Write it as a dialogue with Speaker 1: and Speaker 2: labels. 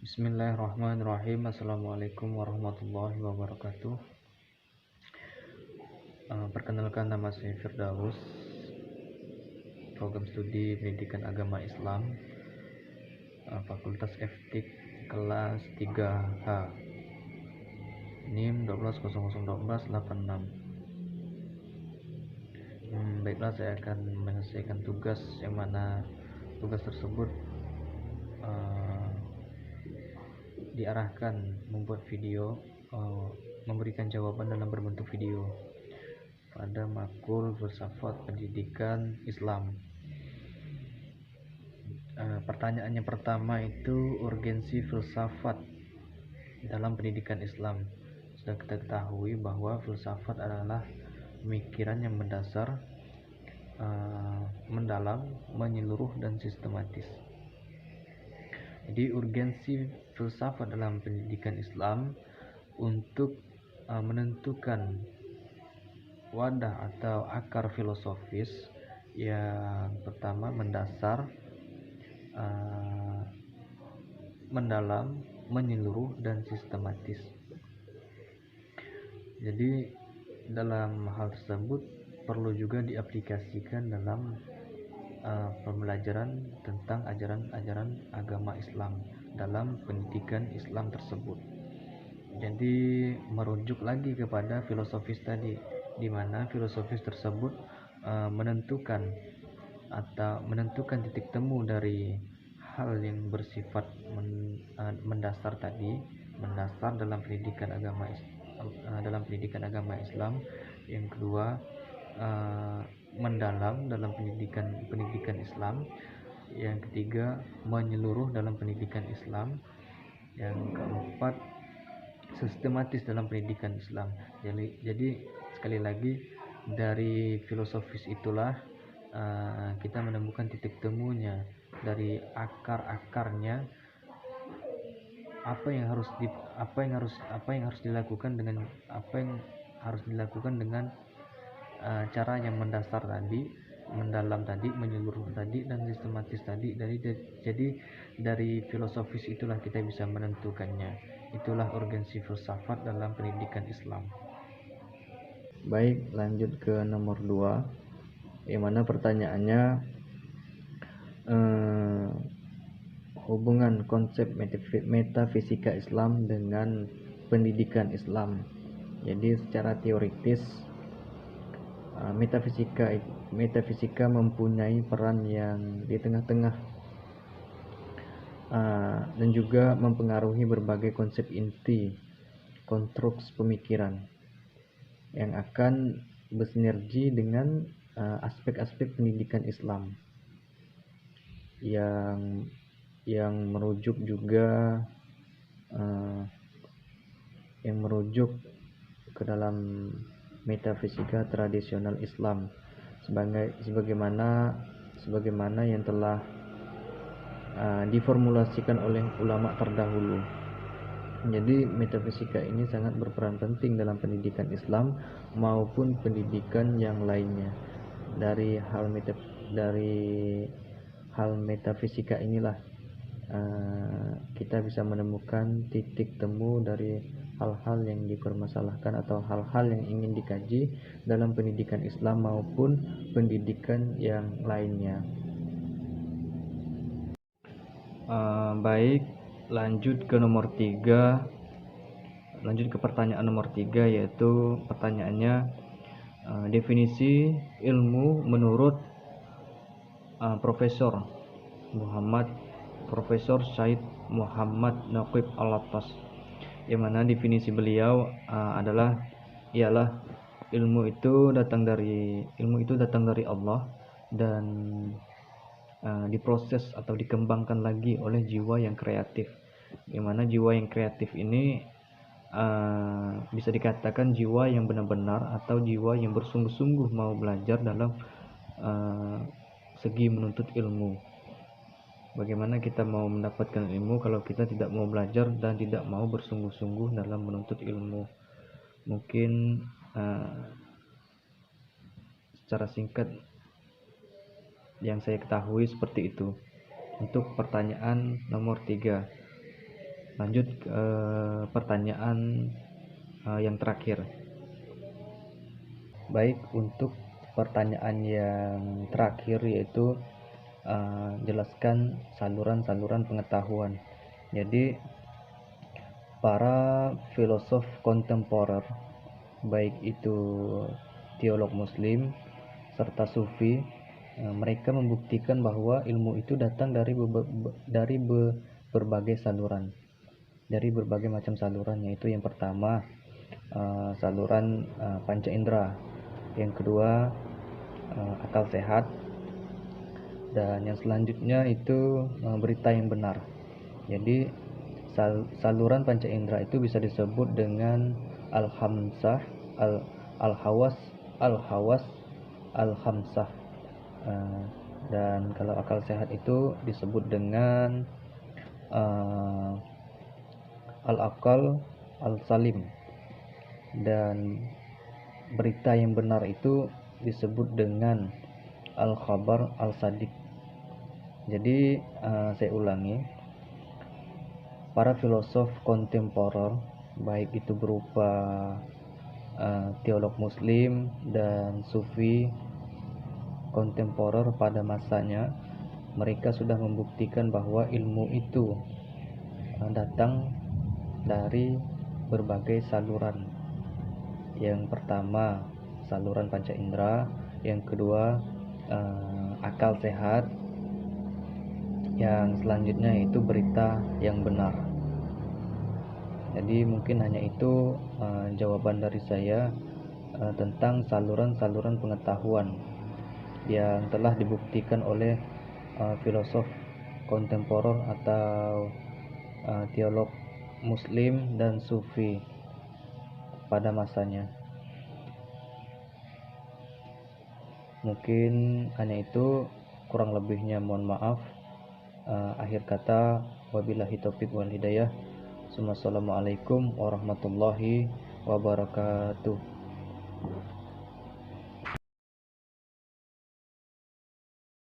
Speaker 1: Bismillahirrahmanirrahim. Assalamualaikum warahmatullahi wabarakatuh. Perkenalkan, nama saya Firdaus, program studi Pendidikan Agama Islam, Fakultas Eftik kelas 3H, NIM 12001286. Baiklah, saya akan menyelesaikan tugas yang mana tugas tersebut diarahkan membuat video, memberikan jawaban dalam berbentuk video pada makul filsafat pendidikan Islam. Pertanyaannya pertama itu urgensi filsafat dalam pendidikan Islam. Sudah kita ketahui bahwa filsafat adalah pemikiran yang mendasar, mendalam, menyeluruh, dan sistematis. Jadi urgensi filsafat dalam pendidikan Islam untuk menentukan wadah atau akar filosofis yang pertama mendasar, mendalam, menyeluruh, dan sistematis. Jadi dalam hal tersebut perlu juga diaplikasikan dalam pembelajaran tentang ajaran-ajaran agama Islam dalam pendidikan Islam tersebut. Jadi merujuk lagi kepada filosofis tadi, di mana filosofis tersebut menentukan titik temu dari hal yang bersifat mendasar tadi, mendasar dalam pendidikan agama Islam. Yang kedua, mendalam dalam pendidikan Islam. Yang ketiga, menyeluruh dalam pendidikan Islam. Yang keempat, sistematis dalam pendidikan Islam. Jadi sekali lagi, dari filosofis itulah kita menemukan titik temunya, dari akar-akarnya, apa yang harus dilakukan dengan cara yang mendasar tadi, mendalam tadi, menyeluruh tadi, dan sistematis tadi. Jadi dari filosofis itulah kita bisa menentukannya. Itulah urgensi filsafat dalam pendidikan Islam. Baik, lanjut ke nomor 2, yang mana pertanyaannya hubungan konsep metafisika Islam dengan pendidikan Islam. Jadi secara teoritis, metafisika mempunyai peran yang di tengah-tengah dan juga mempengaruhi berbagai konsep inti konstruksi pemikiran yang akan bersinergi dengan aspek-aspek pendidikan Islam yang merujuk ke dalam metafisika tradisional Islam, sebagaimana yang telah diformulasikan oleh ulama terdahulu. Jadi metafisika ini sangat berperan penting dalam pendidikan Islam maupun pendidikan yang lainnya. Dari hal metafisika inilah kita bisa menemukan titik temu dari hal-hal yang dipermasalahkan atau hal-hal yang ingin dikaji dalam pendidikan Islam maupun pendidikan yang lainnya. Baik, lanjut ke pertanyaan nomor 3, yaitu pertanyaannya, definisi ilmu menurut Profesor Said Muhammad Naqib Al-Attas, yang mana definisi beliau ialah ilmu itu datang dari Allah dan diproses atau dikembangkan lagi oleh jiwa yang kreatif. Yang mana jiwa yang kreatif ini bisa dikatakan jiwa yang benar-benar atau jiwa yang bersungguh-sungguh mau belajar dalam segi menuntut ilmu. Bagaimana kita mau mendapatkan ilmu kalau kita tidak mau belajar dan tidak mau bersungguh-sungguh dalam menuntut ilmu? Mungkin secara singkat yang saya ketahui seperti itu untuk pertanyaan nomor 3. Lanjut ke pertanyaan yang terakhir. Baik, untuk pertanyaan yang terakhir yaitu jelaskan saluran-saluran pengetahuan. Jadi para filosof kontemporer, baik itu teolog muslim serta sufi, mereka membuktikan bahwa ilmu itu datang dari berbagai saluran, dari berbagai macam saluran, yaitu yang pertama saluran panca indera, yang kedua akal sehat, dan yang selanjutnya itu berita yang benar. Jadi saluran panca indera itu bisa disebut dengan al-hamsah, al-hawas, al-hawas, al-hamsah. Dan kalau akal sehat itu disebut dengan al-aqal al-salim, dan berita yang benar itu disebut dengan al-khabar al-sadiq. Jadi saya ulangi, para filosof kontemporer, baik itu berupa teolog muslim dan sufi kontemporer pada masanya, mereka sudah membuktikan bahwa ilmu itu datang dari berbagai saluran. Yang pertama saluran panca indera, yang kedua akal sehat, yang selanjutnya itu berita yang benar. Jadi mungkin hanya itu jawaban dari saya tentang saluran-saluran pengetahuan yang telah dibuktikan oleh filosof kontemporer atau teolog muslim dan sufi pada masanya. Mungkin hanya itu, kurang lebihnya mohon maaf. Akhir kata, wabillahi taufiq wal hidayah. Assalamualaikum warahmatullahi wabarakatuh.